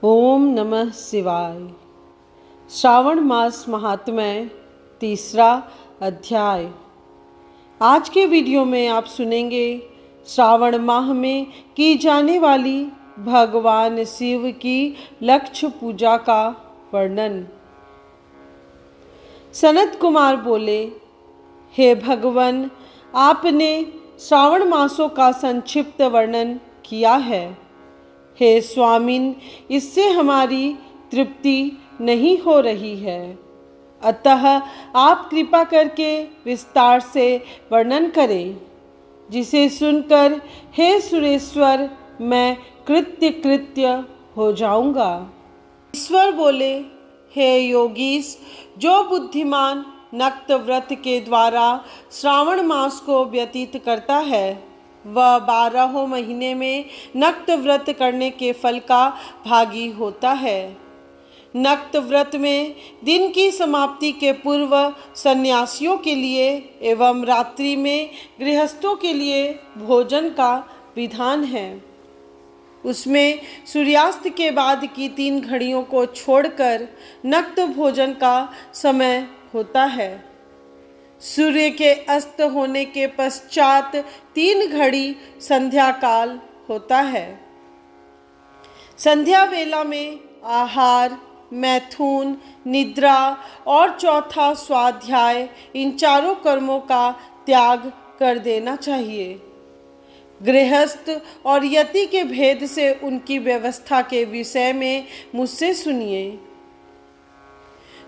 ओम नमः शिवाय। श्रावण मास महात्म्य तीसरा अध्याय। आज के वीडियो में आप सुनेंगे श्रावण माह में की जाने वाली भगवान शिव की लक्ष्य पूजा का वर्णन। सनत कुमार बोले, हे भगवान, आपने श्रावण मासों का संक्षिप्त वर्णन किया है। हे स्वामिन, इससे हमारी तृप्ति नहीं हो रही है, अतः आप कृपा करके विस्तार से वर्णन करें, जिसे सुनकर हे सुरेश्वर मैं कृत्य हो जाऊंगा। ईश्वर बोले, हे योगीश, जो बुद्धिमान नक्त व्रत के द्वारा श्रावण मास को व्यतीत करता है वह 12 महीने में नक्त व्रत करने के फल का भागी होता है। नक्त व्रत में दिन की समाप्ति के पूर्व सन्यासियों के लिए एवं रात्रि में गृहस्थों के लिए भोजन का विधान है। उसमें सूर्यास्त के बाद की 3 घड़ियों को छोड़कर नक्त भोजन का समय होता है। सूर्य के अस्त होने के पश्चात 3 घड़ी संध्या काल होता है। संध्या वेला में आहार, मैथुन, निद्रा और चौथा स्वाध्याय, इन चारों कर्मों का त्याग कर देना चाहिए। गृहस्थ और यति के भेद से उनकी व्यवस्था के विषय में मुझसे सुनिए।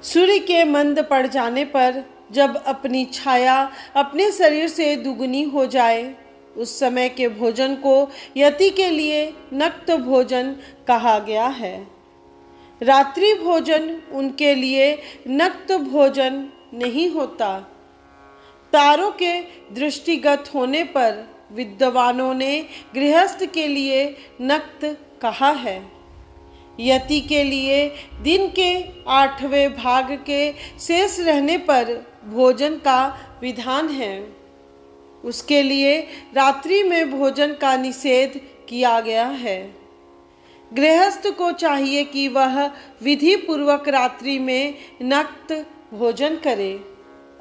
सूर्य के मंद पड़ जाने पर जब अपनी छाया अपने शरीर से दुगुनी हो जाए, उस समय के भोजन को यति के लिए नक्त भोजन कहा गया है। रात्रि भोजन उनके लिए नक्त भोजन नहीं होता। तारों के दृष्टिगत होने पर विद्वानों ने गृहस्थ के लिए नक्त कहा है। यति के लिए दिन के 8वें भाग के शेष रहने पर भोजन का विधान है। उसके लिए रात्रि में भोजन का निषेध किया गया है। गृहस्थ को चाहिए कि वह विधि पूर्वक रात्रि में नक्त भोजन करे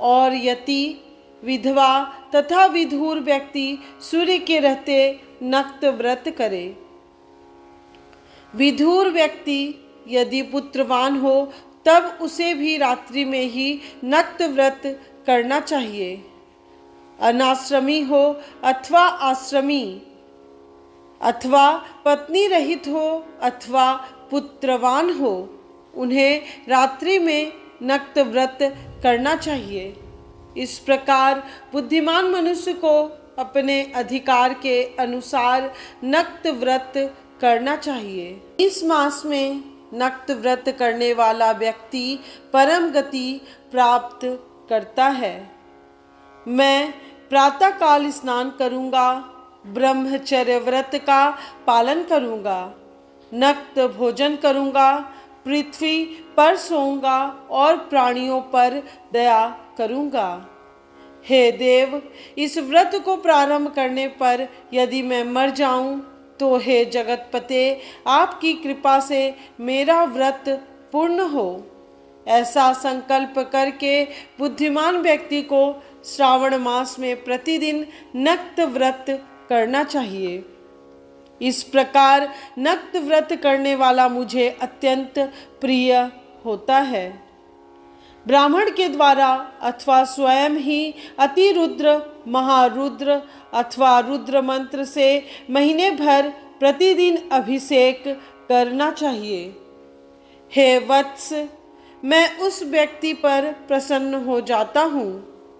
और यति, विधवा तथा विधुर व्यक्ति सूर्य के रहते नक्त व्रत करे। विधुर व्यक्ति यदि पुत्रवान हो तब उसे भी रात्रि में ही नक्त व्रत करना चाहिए। अनाश्रमी हो अथवा आश्रमी, अथवा पत्नी रहित हो अथवा पुत्रवान हो, उन्हें रात्रि में नक्त व्रत करना चाहिए। इस प्रकार बुद्धिमान मनुष्य को अपने अधिकार के अनुसार नक्त व्रत करना चाहिए। इस मास में नक्त व्रत करने वाला व्यक्ति परम गति प्राप्त करता है। मैं प्रातःकाल स्नान करूँगा, ब्रह्मचर्य व्रत का पालन करूँगा, नक्त भोजन करूँगा, पृथ्वी पर सोऊंगा और प्राणियों पर दया करूँगा। हे देव, इस व्रत को प्रारंभ करने पर यदि मैं मर जाऊं तो हे जगतपते, आपकी कृपा से मेरा व्रत पूर्ण हो। ऐसा संकल्प करके बुद्धिमान व्यक्ति को श्रावण मास में प्रतिदिन नक्त व्रत करना चाहिए। इस प्रकार नक्त व्रत करने वाला मुझे अत्यंत प्रिय होता है। ब्राह्मण के द्वारा अथवा स्वयं ही अतिरुद्र, महारुद्र अथवा रुद्र मंत्र से महीने भर प्रतिदिन अभिषेक करना चाहिए। हे वत्स, मैं उस व्यक्ति पर प्रसन्न हो जाता हूँ,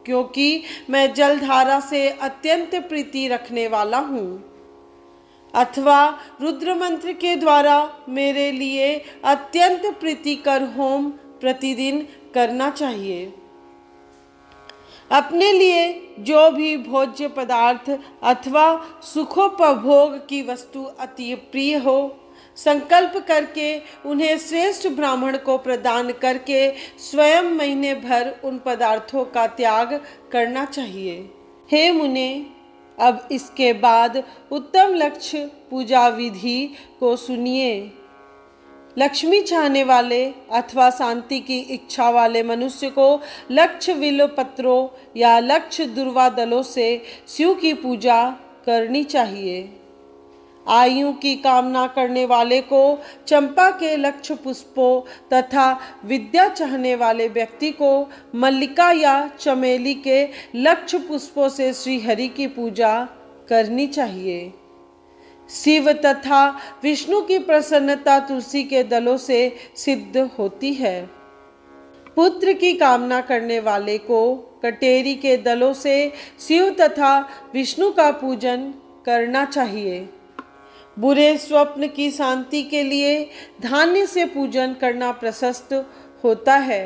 क्योंकि मैं जलधारा से अत्यंत प्रीति रखने वाला हूँ। अथवा रुद्र मंत्र के द्वारा मेरे लिए अत्यंत प्रीतिकर होम प्रतिदिन करना चाहिए। अपने लिए जो भी भोज्य पदार्थ अथवा सुखोपभोग की वस्तु अति प्रिय हो, संकल्प करके उन्हें श्रेष्ठ ब्राह्मण को प्रदान करके स्वयं महीने भर उन पदार्थों का त्याग करना चाहिए। हे मुने, अब इसके बाद उत्तम लक्ष्य पूजा विधि को सुनिए। लक्ष्मी चाहने वाले अथवा शांति की इच्छा वाले मनुष्य को लक्ष्य विल्व पत्रों या लक्ष्य दुर्वा दलों से शिव की पूजा करनी चाहिए। आयु की कामना करने वाले को चंपा के लक्ष्य पुष्पों तथा विद्या चाहने वाले व्यक्ति को मल्लिका या चमेली के लक्ष्य पुष्पों से श्री हरि की पूजा करनी चाहिए। शिव तथा विष्णु की प्रसन्नता तुलसी के दलों से सिद्ध होती है। पुत्र की कामना करने वाले को कटेरी के दलों से शिव तथा विष्णु का पूजन करना चाहिए। बुरे स्वप्न की शांति के लिए धान्य से पूजन करना प्रशस्त होता है।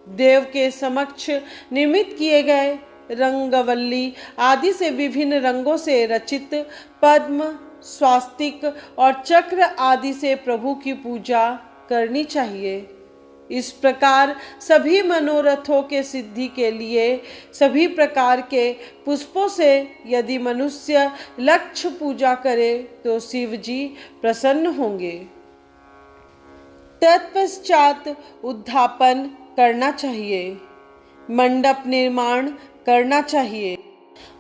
देव के समक्ष निर्मित किए गए रंगवल्ली आदि से विभिन्न रंगों से रचित पद्म, स्वास्तिक और चक्र आदि से प्रभु की पूजा करनी चाहिए। इस प्रकार सभी मनोरथों के सिद्धि के लिए सभी प्रकार के पुष्पों से यदि मनुष्य लक्ष्य पूजा करे तो शिव जी प्रसन्न होंगे। तत्पश्चात उद्धापन करना चाहिए, मंडप निर्माण करना चाहिए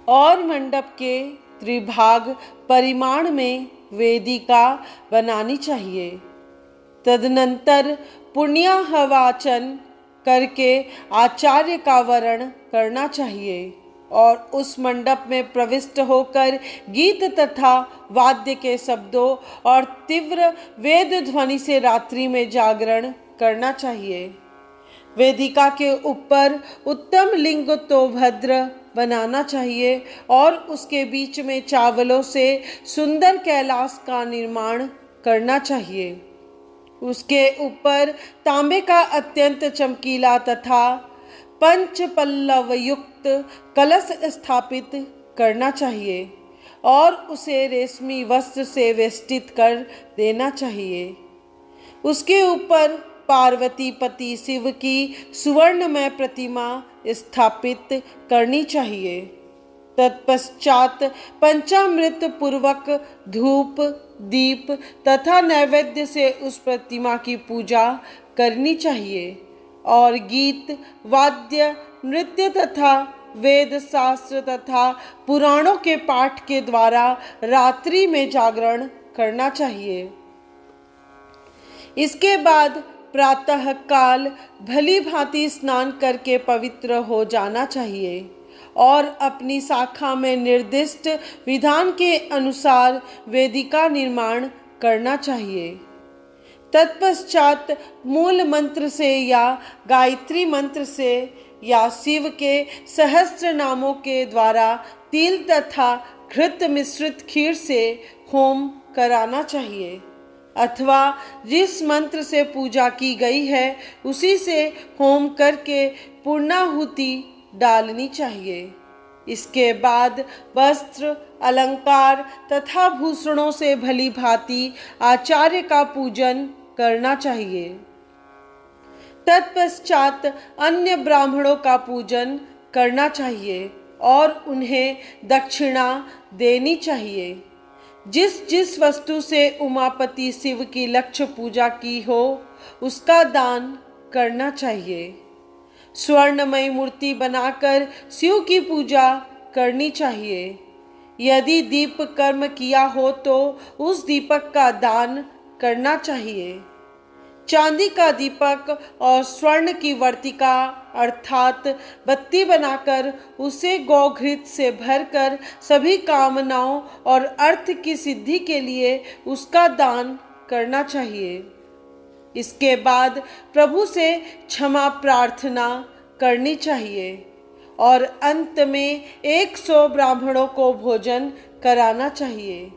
और मंडप के त्रिभाग परिमाण में वेदिका बनानी चाहिए। तदनंतर पुण्याहवाचन करके आचार्य का वरण करना चाहिए और उस मंडप में प्रविष्ट होकर गीत तथा वाद्य के शब्दों और तीव्र वेद ध्वनि से रात्रि में जागरण करना चाहिए। वेदिका के ऊपर उत्तम लिंग तो भद्र बनाना चाहिए और उसके बीच में चावलों से सुंदर कैलाश का निर्माण करना चाहिए। उसके ऊपर तांबे का अत्यंत चमकीला तथा पंच पल्लव युक्त कलश स्थापित करना चाहिए और उसे रेशमी वस्त्र से वेष्टित कर देना चाहिए। उसके ऊपर पार्वती पति शिव की सुवर्णमय प्रतिमा स्थापित करनी चाहिए। तत्पश्चात पंचामृत पूर्वक धूप, दीप तथा नैवेद्य से उस प्रतिमा की पूजा करनी चाहिए और गीत, वाद्य, नृत्य तथा वेद शास्त्र तथा पुराणों के पाठ के द्वारा रात्रि में जागरण करना चाहिए। इसके बाद प्रातः काल भली भांति स्नान करके पवित्र हो जाना चाहिए और अपनी शाखा में निर्दिष्ट विधान के अनुसार वेदिका निर्माण करना चाहिए। तत्पश्चात मूल मंत्र से या गायत्री मंत्र से या शिव के सहस्त्र नामों के द्वारा तिल तथा घृत मिश्रित खीर से होम कराना चाहिए अथवा जिस मंत्र से पूजा की गई है उसी से होम करके पूर्णाहुति डालनी चाहिए। इसके बाद वस्त्र, अलंकार तथा भूषणों से भली भांति आचार्य का पूजन करना चाहिए। तत्पश्चात अन्य ब्राह्मणों का पूजन करना चाहिए और उन्हें दक्षिणा देनी चाहिए। जिस जिस वस्तु से उमापति शिव की लक्ष्य पूजा की हो उसका दान करना चाहिए। स्वर्णमयी मूर्ति बनाकर शिव की पूजा करनी चाहिए। यदि दीप कर्म किया हो तो उस दीपक का दान करना चाहिए। चांदी का दीपक और स्वर्ण की वर्तिका अर्थात बत्ती बनाकर उसे गौघृत से भरकर सभी कामनाओं और अर्थ की सिद्धि के लिए उसका दान करना चाहिए। इसके बाद प्रभु से क्षमा प्रार्थना करनी चाहिए और अंत में 100 ब्राह्मणों को भोजन कराना चाहिए।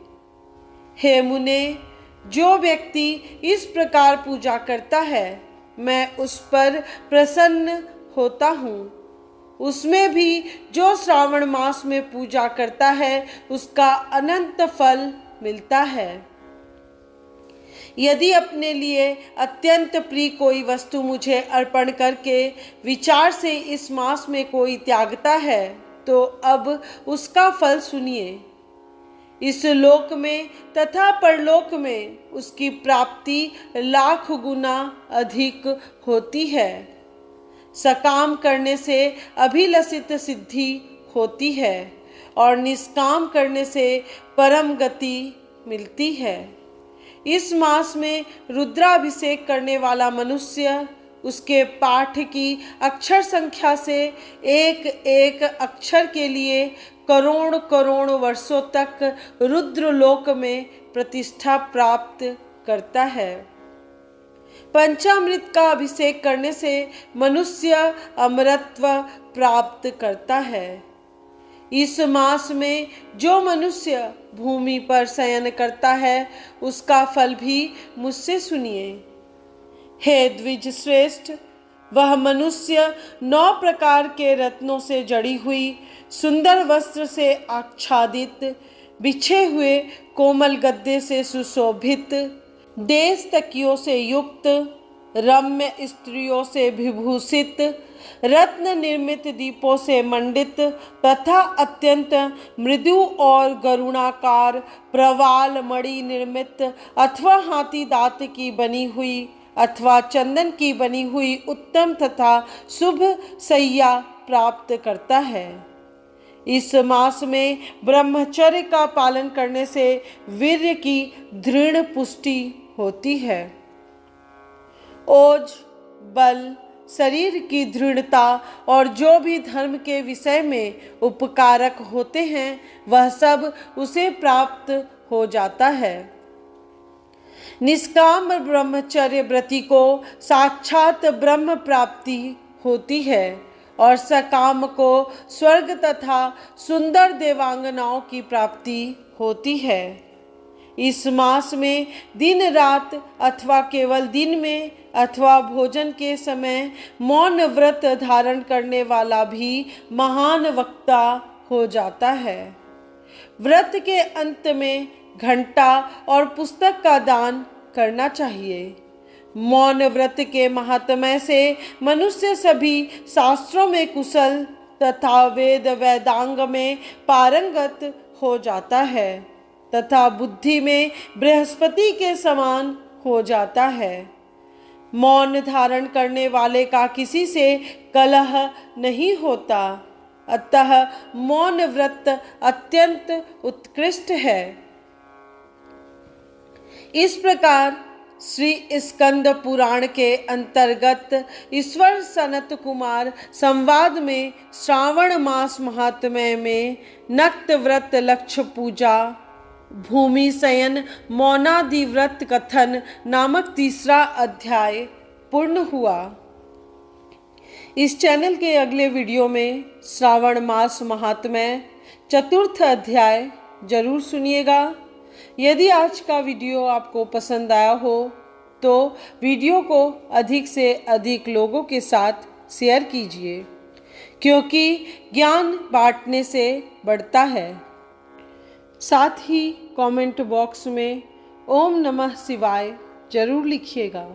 हे मुने, जो व्यक्ति इस प्रकार पूजा करता है मैं उस पर प्रसन्न होता हूँ। उसमें भी जो श्रावण मास में पूजा करता है उसका अनंत फल मिलता है। यदि अपने लिए अत्यंत प्रिय कोई वस्तु मुझे अर्पण करके विचार से इस मास में कोई त्यागता है तो अब उसका फल सुनिए। इस लोक में तथा परलोक में उसकी प्राप्ति लाख गुना अधिक होती है। सकाम करने से अभिलषित सिद्धि होती है और निष्काम करने से परम गति मिलती है। इस मास में रुद्राभिषेक करने वाला मनुष्य उसके पाठ की अक्षर संख्या से एक एक अक्षर के लिए करोड़ करोड़ वर्षों तक रुद्रलोक में प्रतिष्ठा प्राप्त करता है। पंचामृत का अभिषेक करने से मनुष्य अमरत्व प्राप्त करता है। इस मास में जो मनुष्य भूमि पर शयन करता है उसका फल भी मुझसे सुनिए। हे द्विज श्रेष्ठ, वह मनुष्य 9 प्रकार के रत्नों से जड़ी हुई सुंदर वस्त्र से आच्छादित, बिछे हुए कोमल गद्दे से सुशोभित, देश तकियों से युक्त, रम्य स्त्रियों से विभूषित, रत्न निर्मित दीपों से मंडित तथा अत्यंत मृदु और गरुणाकार प्रवाल मणि निर्मित अथवा हाथी दांत की बनी हुई अथवा चंदन की बनी हुई उत्तम तथा शुभ सैया प्राप्त करता है। इस मास में ब्रह्मचर्य का पालन करने से वीर्य की दृढ़ पुष्टि होती है। ओज, बल, शरीर की दृढ़ता और जो भी धर्म के विषय में उपकारक होते हैं वह सब उसे प्राप्त हो जाता है। निष्काम ब्रह्मचर्य व्रती को साक्षात ब्रह्म प्राप्ति होती है और सकाम को स्वर्ग तथा सुंदर देवांगनाओं की प्राप्ति होती है। इस मास में दिन रात अथवा केवल दिन में अथवा भोजन के समय मौन व्रत धारण करने वाला भी महान वक्ता हो जाता है। व्रत के अंत में घंटा और पुस्तक का दान करना चाहिए। मौन व्रत के महात्म्य से मनुष्य सभी शास्त्रों में कुशल तथा वेद वेदांग में पारंगत हो जाता है तथा बुद्धि में बृहस्पति के समान हो जाता है। मौन धारण करने वाले का किसी से कलह नहीं होता, अतः मौन व्रत अत्यंत उत्कृष्ट है। इस प्रकार श्री स्कंद पुराण के अंतर्गत ईश्वर सनत कुमार संवाद में श्रावण मास महात्म्य में नक्त व्रत लक्ष्य पूजा भूमि शयन मौनादि व्रत कथन नामक तीसरा अध्याय पूर्ण हुआ। इस चैनल के अगले वीडियो में श्रावण मास महात्म्य चतुर्थ अध्याय जरूर सुनिएगा। यदि आज का वीडियो आपको पसंद आया हो तो वीडियो को अधिक से अधिक लोगों के साथ शेयर कीजिए, क्योंकि ज्ञान बांटने से बढ़ता है। साथ ही कमेंट बॉक्स में ओम नमः शिवाय जरूर लिखिएगा।